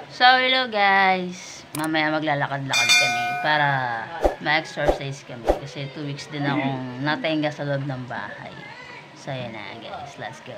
So, hello guys. Mamaya maglalakad-lakad kami para ma-exercise kami. Kasi 2 weeks din akong natenga sa loob ng bahay. So, yan na guys. Let's go.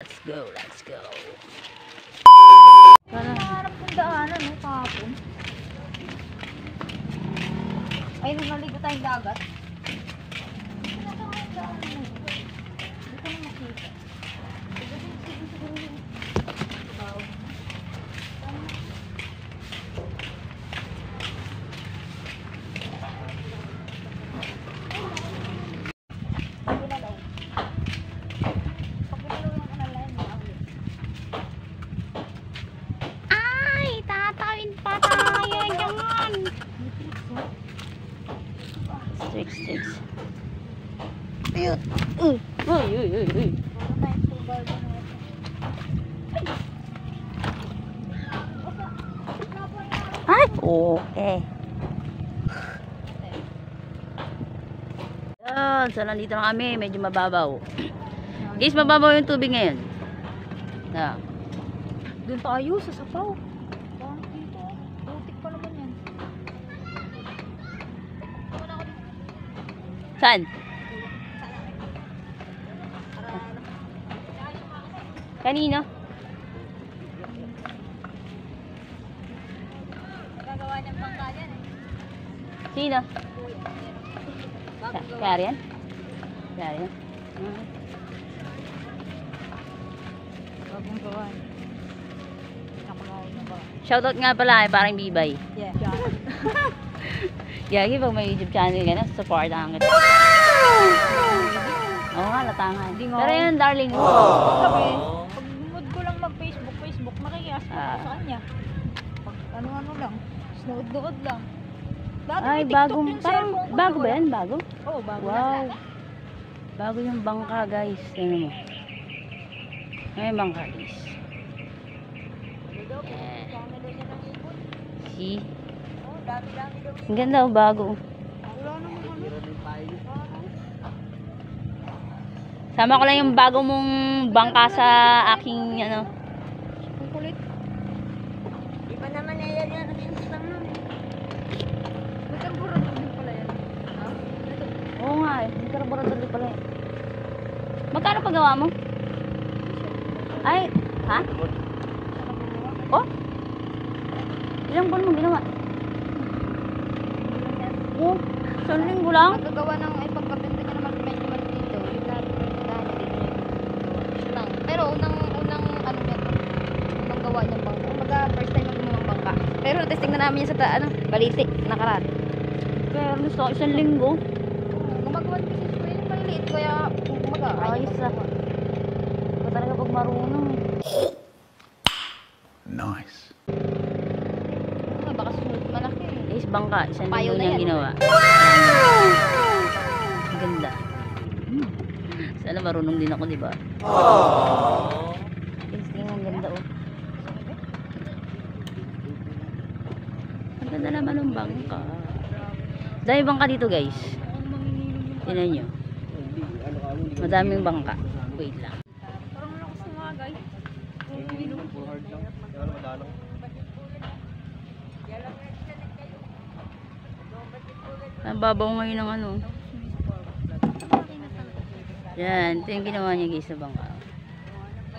Let's go, let's go. Harap kong daanan, no, kahapon. Ay, nung naligo tayong dagat. Hindi ko na makita. Sticks. Ayun. Uy. Ay, okay. Yan, so nandito na kami, medyo mababaw. Guys, mababaw yung tubig ngayon. Yeah. Doon tayo sa Sapaw. Parang dito. Butik pa naman yan. Saan? Kanino? Gagawa ng bangka yan eh. Sino? Karian? Karian? Bagong gawa. Nakagawa ng bangka. Shoutout nga pala kay parang Bibay. Yeah. Gagi, pag may YouTube channel ka na, supportahan kita. Oo nga, latangan. Pero yun, darling. Sabi, pag mood ko lang mag-Facebook, nakikiasa ako sa kanya. Pag ano-ano lang, snood-nood lang. Dati Ay, may TikTok bagong, yung parang, cellphone ko, bago ba wala. yan? Bago? Oo, bago. Wow. Bago yung bangka, guys. Ano mo? May bangka, guys. See? Oo, dami-dami daw. Ang ganda, oh, bago. Wala naman ano. Sama ko lang yung bago mong bangka sa aking, ano. Ang kulit. Iba naman na yan ang lang nun. May karburador din pala yan. Ha? Oo nga, eh. May karburador din pala. Magkano pagawa mo? Ay, ha? Oh? Ilang buwan mo ginawa? Oh, isang linggo lang? Magagawa ng ipagkabenta niya naman medyo mali dito. Yung lahat ng dito yun lang. Pero unang ano niya to. Unang gawa niyang bangka. Kumbaga first time mag bangka. Pero testing na namin yan sa Balite, nakaraan. Pero gusto ko isang linggo. Gumagawa din kasi siya yung maliliit. Kaya kumbaga Ayos ah. Ba talaga pag marunong eh. Nice. Baka sunod malaki. Guys, bangka. Isang Payo linggo na niyang yan. ginawa. Ang ganda. Sana marunong din ako, di ba? Guys, tingnan ang ganda oh. Ang ganda naman ng bangka. Dahil bangka dito guys. Tingnan nyo. Madaming bangka. Wait lang. Parang malakas na mga guys. Puro hard lang. Kaya madalang. Nababaw ngayon ng ano. Yan, ito yung ginawa niya guys sa bangka.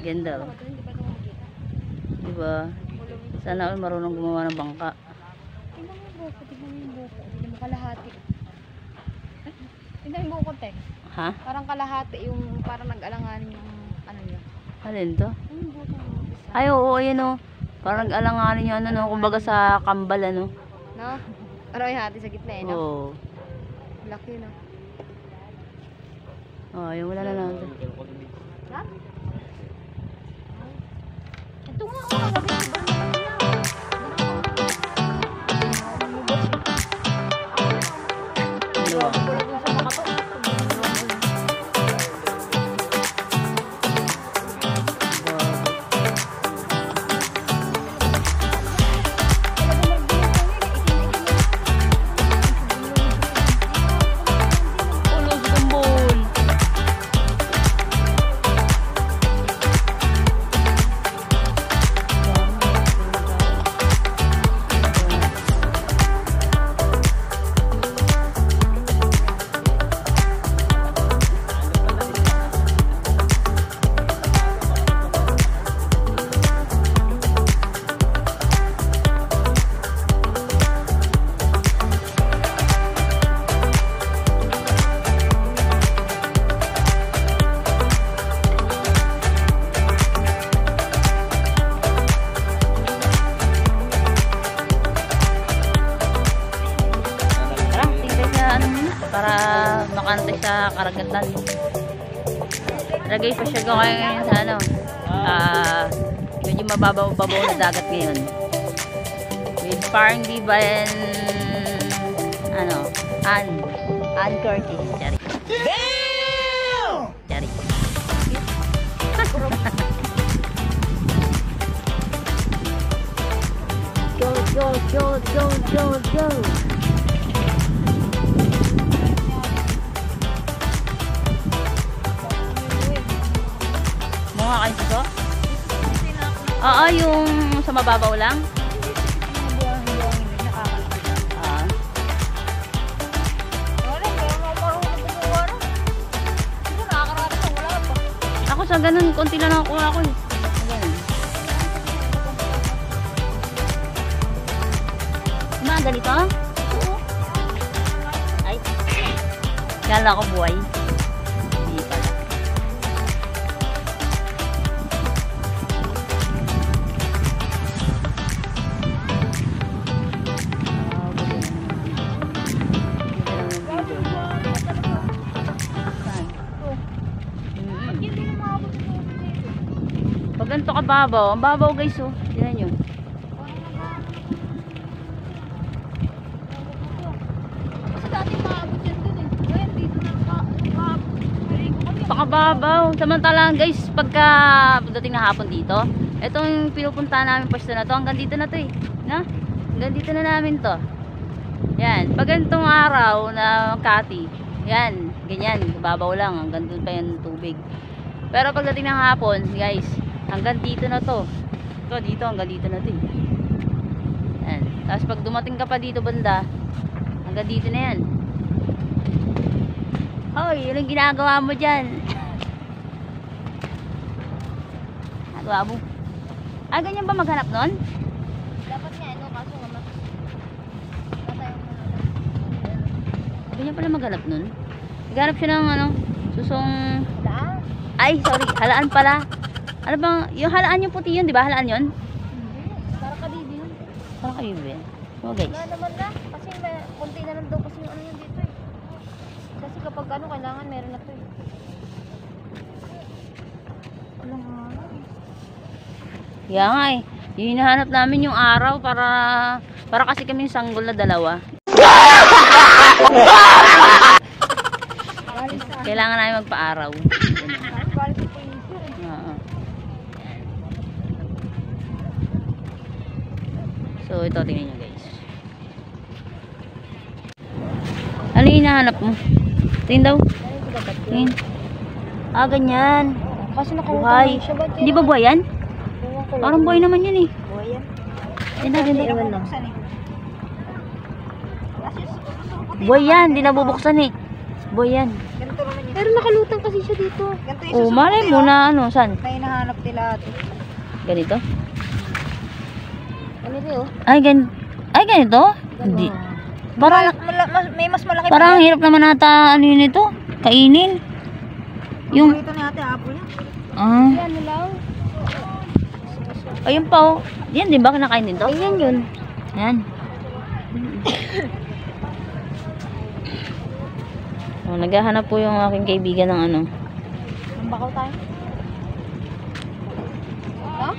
Ganda oh. Diba? Sana all marunong gumawa ng bangka. Tingnan mo yung buko. Tingnan mo kalahati. Tingnan yung buko, te. Ha? Parang kalahati yung parang nag-alanganin yung ano niya. Alin to? Yung buko. Ay, oo, ayan o. Parang alanganin yung ano, no, kumbaga sa kambal, ano. No? Parang yung hati sa gitna eh, no? Oo. Laki, no? Oh, yung wala na lang. Ha? Ito nga, oh, magabi. Para makantay sa karagatan. Lagay pa siya ngayon sa ano, medyo mababaw-babaw na dagat ngayon. With Parang Diva and ano, Ann Curtis. Chari. Damn! Chari. Go, go, go, go, go, go. Mukha kayo dito? Oo, yung sa mababaw lang. Ako sa ganun, konti lang nakuha ko eh. Mga ganito? Ay, kala ko buhay. Hindi pala. Pag ganito kababaw, ang babaw guys oh. Tignan nyo. Kasi dati maabot yan dun eh. Ngayon dito na Pakababaw. Samantalang guys, pagka dating na hapon dito, itong pinupunta namin pwesto na to, hanggang dito na to eh. Na? Hanggang dito na namin to. Yan. Pag ganitong araw na kati, yan. Ganyan. Babaw lang. Hanggang dun pa yung tubig. Pero pagdating ng hapon, guys, hanggang dito na to. Ito, dito, hanggang dito na to eh. Yan. Tapos pag dumating ka pa dito banda, hanggang dito na yan. Hoy, yun ang ginagawa mo dyan. Nagawa mo. Ah, ganyan ba maghanap nun? dapat nga ano, kaso nga matayong Ganyan pala maghanap nun. Naghanap siya ng ano, susong... Halaan? Ay, sorry, halaan pala. Ano bang, yung halaan yung puti yun, di ba? Halaan yun? Hindi. Para kadidi yun. Parang kayo ba? So guys. Wala naman na. Kasi may, konti na lang daw kasi yung ano yun dito eh. Kasi kapag ano, kailangan meron na to eh. Walang hanap eh. Kaya nga eh. Yung hinahanap namin yung araw para kasi kami sanggol na dalawa. Kailangan namin magpa-araw. Oo. So ito, tingnan nyo guys. Ano yung hinahanap mo? Tingin daw. Tingin. Ah, ganyan. Kasi Buhay. siya ba? Hindi ba buhay yan? Parang buhay naman yun eh. Buhay yan. Ganda, ganda. Ewan lang. Buhay yan, hindi nabubuksan eh. Buhay yan. Ganito naman yun. Pero nakalutang kasi siya dito. Ganito yung Oh, susunod malay mo na ano, saan? na hinahanap nila ate. Ganito? Ano rin oh? Ay, ganito? Hindi. Parang, May mas malaki parang hirap naman nata, ano yun ito? Kainin. Yung, Ito ni ate, apple yan. ah, Ano lang? ayun pa oh. Yan, di ba kinakain din to? Ayan yun. Yan. Oh, naghahanap po yung aking kaibigan ng ano. Ang bakaw tayo. Ha?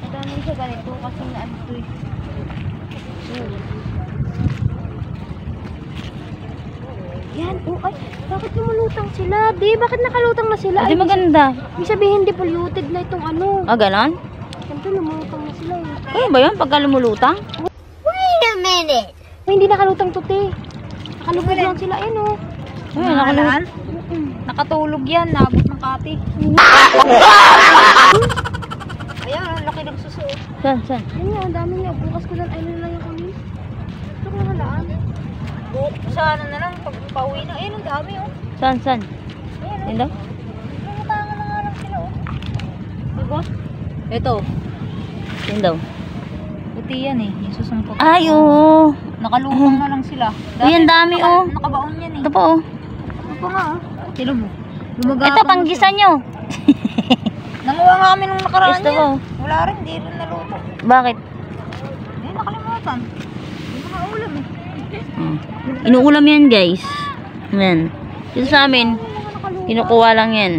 Madami siya ganito kasi na ano to eh. Yan, oh ay, bakit lumulutang sila? Di, bakit nakalutang na sila? Hindi maganda. Ibig sabihin, di polluted na itong ano. Ah, ganon? Siyempre, lumulutang na sila eh. Ayun ba yun? Pagka lumulutang? Ay, hindi nakalutang to, te. Nakalutang lang sila, eh, no. Ayun, nakalutang. Nakatulog yan, nabot ng kati. Ayan, ang laki ng suso. Saan, saan? Ayun nga, ang dami niya. Bukas ko lang, ayun na lang yung kunin. Ito ko nahalaan. Sa ano na lang, pag pauwi na. Ayun, ang dami oh. Saan, saan? Ayan Yun daw? Lumutangan na nga lang sila oh. Diba? Ito. Yun daw. Puti yan eh, yung susungkot. Ay, oo. Nakalutang na lang sila. Uy, ang dami oh. Nakabaon yan eh. Ito pa oh. Ito pa nga oh. Sino mo? Lumaga Ito, panggisan nyo. Nanguha nga kami nung nakaraan Ito yan. po. Wala rin, di rin naluto. Bakit? Eh, nakalimutan. Hindi mo nga ulam eh. Inuulam yan, guys. Yan. Dito sa amin, kinukuha lang yan.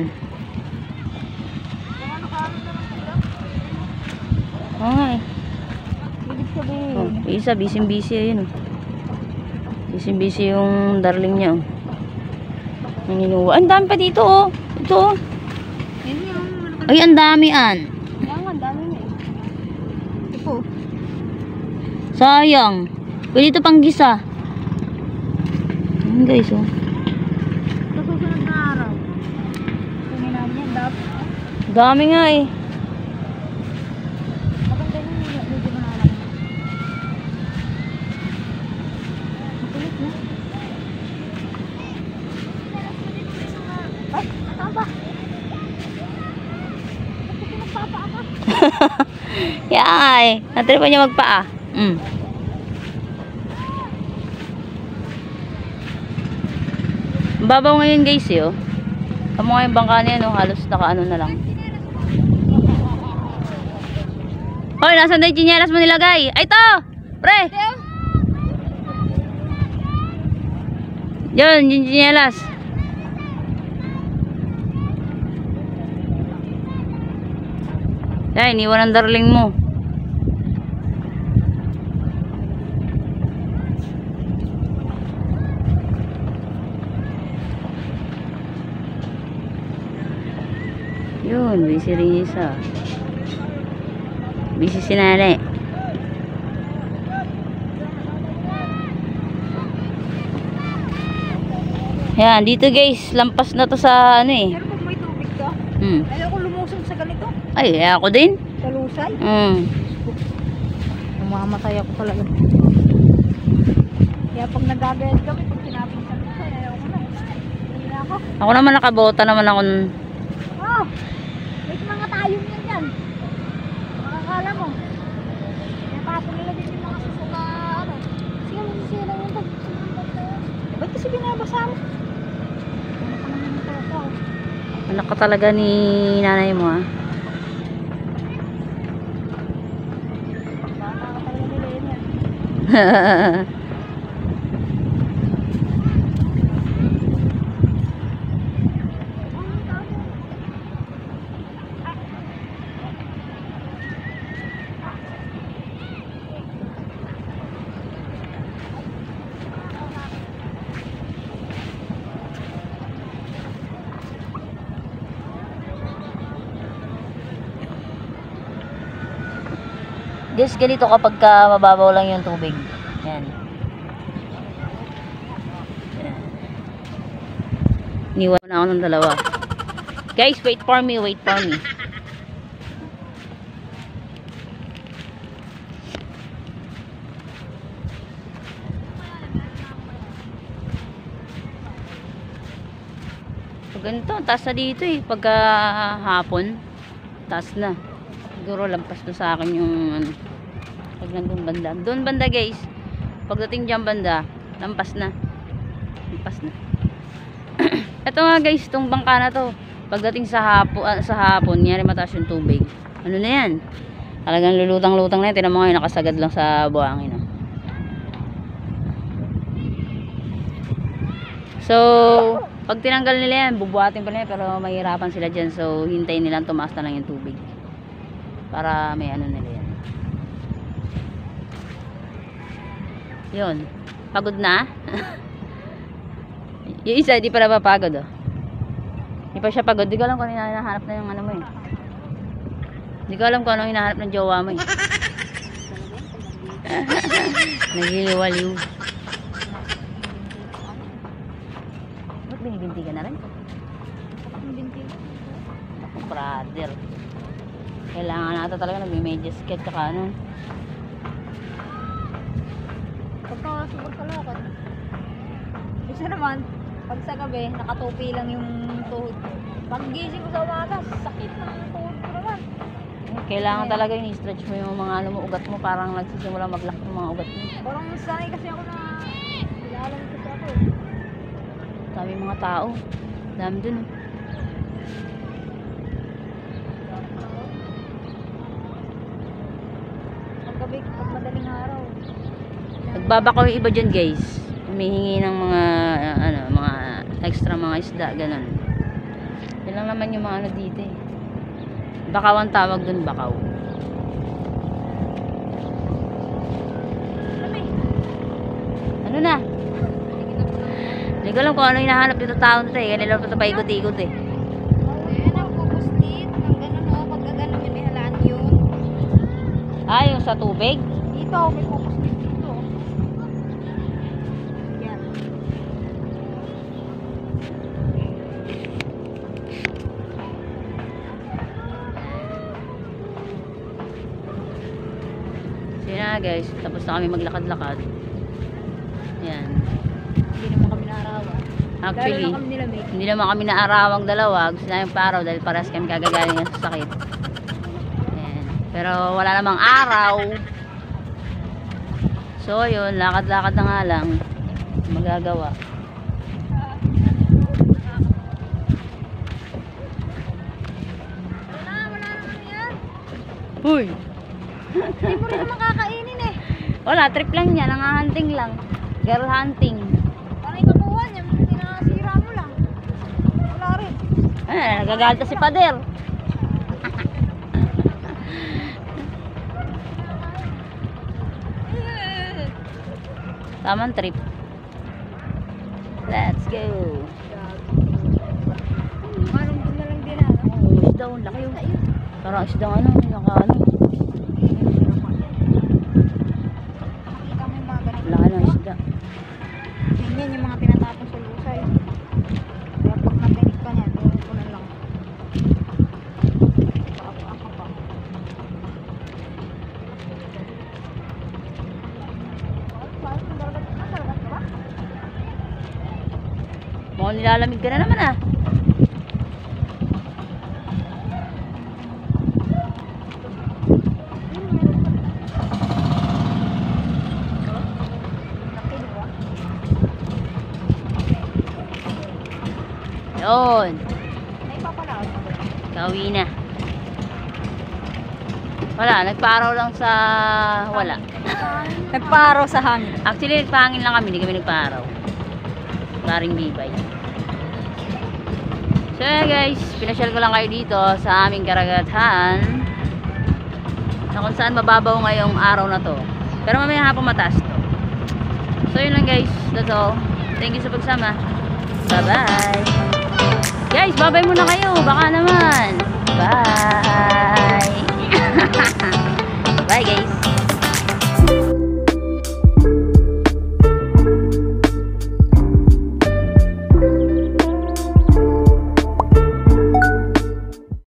Oo nga eh. Ibig sabihin. Oh, isa, busy-busy ayun oh. Busy-busy yung darling niya oh. Nanginuwa. Ang dami pa dito oh. Ito oh. Yun yung Ay, ang dami an. Yan nga, ang dami niya eh. tipo. Sayang. Pwede ito pang gisa. Ayan guys oh. Sa susunod na araw. Kunin namin yan, dapat. Dami nga eh. Maganda yun, medyo mahalang. Makulit na. Ay, ano ba? Bakit pinagpapaa ka? Yay. Natripan niya magpaa. Ang babaw ngayon guys eh oh. Kamu nga yung bangka niya no. Halos nakaano na lang. Hoy, nasan na yung tsinelas mo nilagay? Ay to! Pre! Yun, yung tsinelas. Ay, iniwan ang darling mo. Yun, busy rin isa. Busy si nanay. Yan, dito guys, lampas na to sa ano eh. Pero pag may tubig ka, Hmm. ayaw ko lumusong sa ganito. Ay, ako din. Sa lusay. Namamatay ako talaga. Kaya pag nagagayad kami, pag sinapin sa lusay, ayaw ko na. Hindi na ako. Ako naman nakabota naman ako. Oh! May mga tayong yan dyan. Makakala mo. Kaya tapon nila din yung mga susuka, ano. Sige, masisira yun to. Ba't kasi binabasa mo? Ano ka naman ito ako? Anak ka talaga ni nanay mo ah. Baka ka talaga nila yun yan. Guys, ganito kapag ka mababaw lang yung tubig. Yan. Iniwan na ako ng dalawa. Guys, wait for me, wait for me. Ganito, taas na dito eh. Pagka hapon, taas na. Siguro lampas na sa akin yung ano. Pag nandun banda. Doon banda guys. Pagdating dyan banda, lampas na. Lampas na. Ito nga guys, itong bangka na to. Pagdating sa hapon, nyari mataas yung tubig. Ano na yan? Talagang lulutang-lutang na yan. Tinan mo ngayon, nakasagad lang sa buhangin. No? So, pag tinanggal nila yan, bubuhatin pa nila, pero mahirapan sila dyan. So, hintayin nilang tumaas na lang yung tubig. Para may ano nila yan. Yun. Pagod na? Yung isa, di pa napapagod, oh. Di pa siya pagod. Di ko alam kung ano hinahanap na yung ano mo, eh. Di ko alam kung ano hinahanap ng jowa mo, eh. Nagiliwaliw. Ba't binibinti ka na rin? Ako, brother. Kailangan natin talaga nagme-media sketch tsaka ano. Pagka subot sa lakad. Isa naman, pag sa gabi, nakatupi lang yung tuhod. Pag gising ko sa umaga, sakit na ang tuhod ko naman. Kailangan talaga yung i-stretch mo yung mga ano mo, ugat mo, parang nagsisimula maglak ng mga ugat mo. Parang sanay kasi ako na ilalam kasi ako. Dami mga tao. Dami dun. Pag gabi, pag madaling araw. Nagbabako yung iba dyan guys. Humihingi ng mga ano, mga extra mga isda, ganun. Yan lang naman yung mga ano dito eh. Bakaw ang tawag dun, bakaw. Ano na? Hindi ko alam kung ano hinahanap dito taon to eh. Kanila ito paikot-ikot eh. Ayan, ang pupuslit. Ang gano'n, no? Pag gano'n yun, may halaan yun. Ah, yung sa tubig? Dito, may focus dito. Yan. So yun na guys, tapos na kami maglakad-lakad. Yan. Hindi naman kami naarawan. Actually, Lalo lang kami nilamig. hindi naman kami naarawang dalawa. Gusto namin paaraw dahil paras kami kagagaling ng sakit. Yan. Pero wala namang araw. So yun, lakad-lakad na nga lang. Magagawa. Wala naman yan. Uy! Hindi mo rin naman kakainin eh. Wala, trip lang yan. Nanganganting lang. Girl hunting. Parang ikabuhan yan. Pinasira mo lang. Wala rin. Nagagalta si Pader. Tamang trip. Let's go. Manong doon na lang din ah. Oh, isda, ang laki yun. Parang isda ano, naka ano. Makita mo yung mga ganito. Laki ng isda. Ganyan yung mga tinatapon sa lusay. Kaya pag natinig ka niyan, doon ko na lang. Ako pa. Nagdaragat ka ba? Mukhang nilalamig ka na naman ah. Yun. Ay, papalaot. Kauwi na. Wala, nagpaaraw lang sa wala. Nagparo sa hangin. Actually, nagpahangin lang kami, hindi kami nagpaaraw. Paring bibay. So yeah guys, pinasyal ko lang kayo dito sa aming karagatan. Na kung saan mababaw ngayong araw na to. Pero mamaya hapon mataas to. So yun lang guys, that's all. Thank you sa pagsama. Bye bye. Guys, bye-bye muna kayo. Baka naman. Bye.